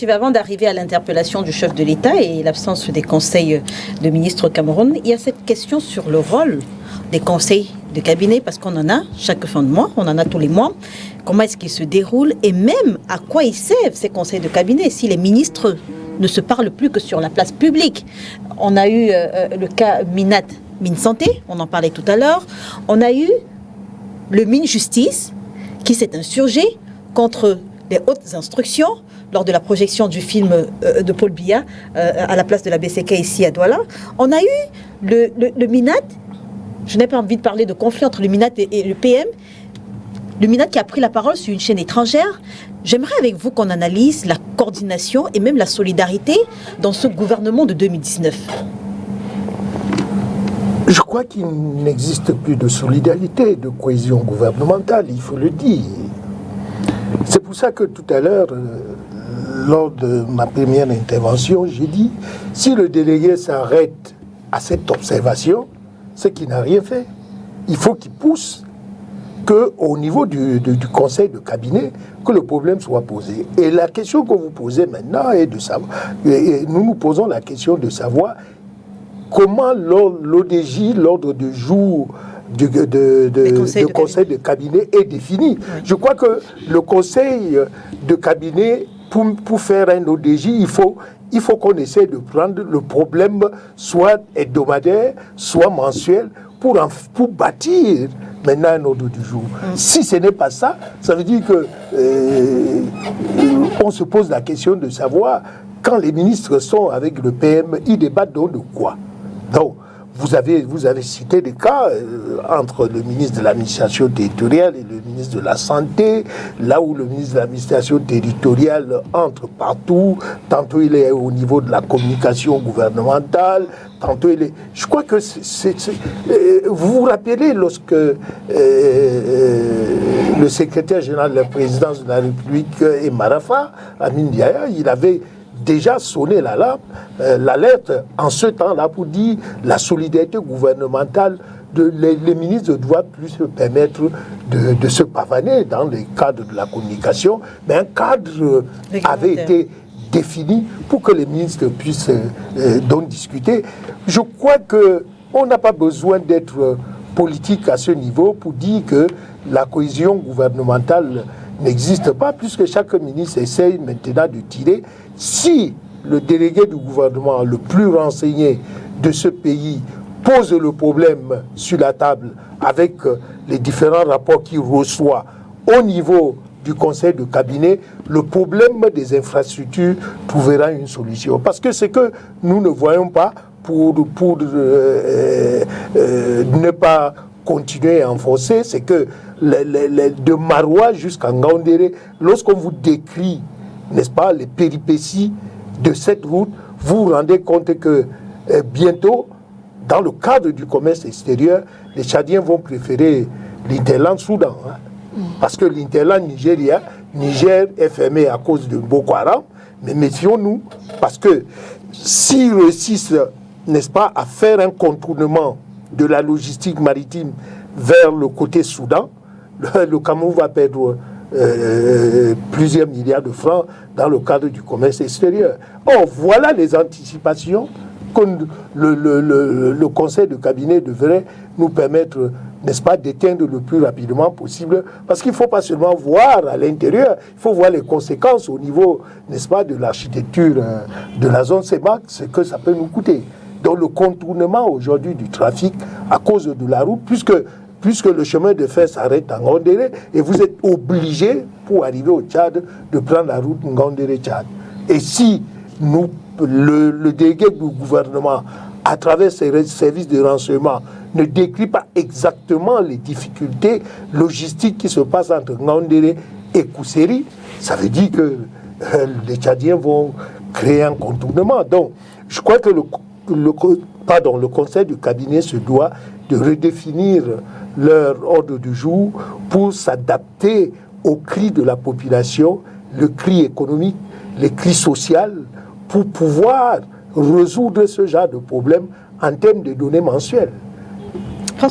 suivre, avant d'arriver à l'interpellation du chef de l'État et l'absence des conseils de ministres au Cameroun, il y a cette question sur le rôle des conseils de cabinet, parce qu'on en a chaque fin de mois, on en a tous les mois. Comment est-ce qu'ils se déroulent et même à quoi ils servent ces conseils de cabinet si les ministres ne se parlent plus que sur la place publique. On a eu le cas Minat, Mine Santé, on en parlait tout à l'heure. On a eu le Mine Justice qui s'est insurgé contre les hautes instructions lors de la projection du film de Paul Biya à la place de la BCK ici à Douala. On a eu le Minat, je n'ai pas envie de parler de conflit entre le Minat et le PM, le Minat qui a pris la parole sur une chaîne étrangère. J'aimerais avec vous qu'on analyse la coordination et même la solidarité dans ce gouvernement de 2019. Je crois qu'il n'existe plus de solidarité, de cohésion gouvernementale, il faut le dire. C'est pour ça que tout à l'heure, lors de ma première intervention, j'ai dit, si le délégué s'arrête à cette observation, c'est qu'il n'a rien fait. Il faut qu'il pousse qu'au niveau du conseil de cabinet, que le problème soit posé. Et la question que vous posez maintenant est de savoir, et nous posons la question de savoir comment l'ODJ, l'ordre du jour du conseil de cabinet est défini. Oui. Je crois que le conseil de cabinet, pour faire un ODJ, il faut qu'on essaie de prendre le problème soit hebdomadaire, soit mensuel, pour bâtir maintenant un ordre du jour. Si ce n'est pas ça, ça veut dire que on se pose la question de savoir, quand les ministres sont avec le PM, ils débattent donc de quoi? Donc, vous avez cité des cas entre le ministre de l'administration territoriale et le ministre de la santé, là où le ministre de l'administration territoriale entre partout, tantôt il est au niveau de la communication gouvernementale, tantôt il est... Je crois que vous vous rappelez lorsque le secrétaire général de la présidence de la République, Marafa, Amin Diaya, il avait déjà sonné l'alerte en ce temps-là pour dire la solidarité gouvernementale, les ministres doivent plus se permettre de se pavaner dans le cadre de la communication, mais un cadre avait été défini pour que les ministres puissent donc discuter. Je crois qu'on n'a pas besoin d'être politique à ce niveau pour dire que la cohésion gouvernementale n'existe pas, puisque chaque ministre essaye maintenant de tirer. Si le délégué du gouvernement le plus renseigné de ce pays pose le problème sur la table avec les différents rapports qu'il reçoit au niveau du conseil de cabinet, le problème des infrastructures trouvera une solution. Parce que ce que nous ne voyons pas pour ne pas continuer à enfoncer, c'est que de Maroua jusqu'à Ngaoundéré, lorsqu'on vous décrit, n'est-ce pas, les péripéties de cette route, vous vous rendez compte que bientôt, dans le cadre du commerce extérieur, les Tchadiens vont préférer l'Interland Soudan. Parce que l'Interland Niger est fermé à cause de Boko Haram. Mais méfions-nous, parce que s'ils réussissent, n'est-ce pas, à faire un contournement de la logistique maritime vers le côté Soudan, le Cameroun va perdre plusieurs milliards de francs dans le cadre du commerce extérieur. Or, voilà les anticipations que le conseil de cabinet devrait nous permettre, n'est-ce pas, d'éteindre le plus rapidement possible, parce qu'il ne faut pas seulement voir à l'intérieur, il faut voir les conséquences au niveau, n'est-ce pas, de l'architecture de la zone CEMAC, ce que ça peut nous coûter. Donc le contournement aujourd'hui du trafic à cause de la route, puisque le chemin de fer s'arrête à Ngaoundéré, et vous êtes obligé, pour arriver au Tchad, de prendre la route Ngaoundéré-Tchad. Et si le délégué du gouvernement, à travers ses services de renseignement, ne décrit pas exactement les difficultés logistiques qui se passent entre Ngaoundéré et Kousséri, ça veut dire que les Tchadiens vont créer un contournement. Donc, je crois que le conseil du cabinet se doit de redéfinir leur ordre du jour pour s'adapter aux cris de la population, le cri économique, les cris sociaux, pour pouvoir résoudre ce genre de problème en termes de données mensuelles.